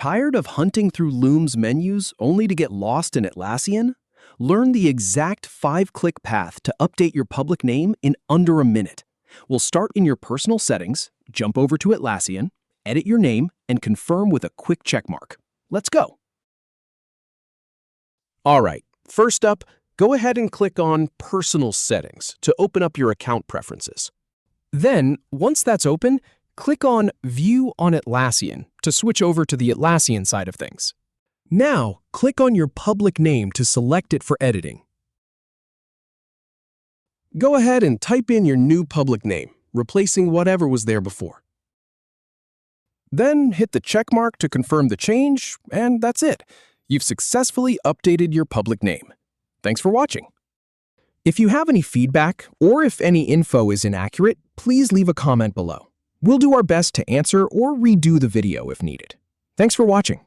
Tired of hunting through Loom's menus only to get lost in Atlassian? Learn the exact 5-click path to update your public name in under a minute. We'll start in your personal settings, jump over to Atlassian, edit your name, and confirm with a quick checkmark. Let's go. All right, first up, go ahead and click on Personal Settings to open up your account preferences. Then, once that's open, click on View on Atlassian to switch over to the Atlassian side of things. Now, click on your public name to select it for editing. Go ahead and type in your new public name, replacing whatever was there before. Then hit the check mark to confirm the change, and that's it. You've successfully updated your public name. Thanks for watching. If you have any feedback, or if any info is inaccurate, please leave a comment below. We'll do our best to answer or redo the video if needed. Thanks for watching.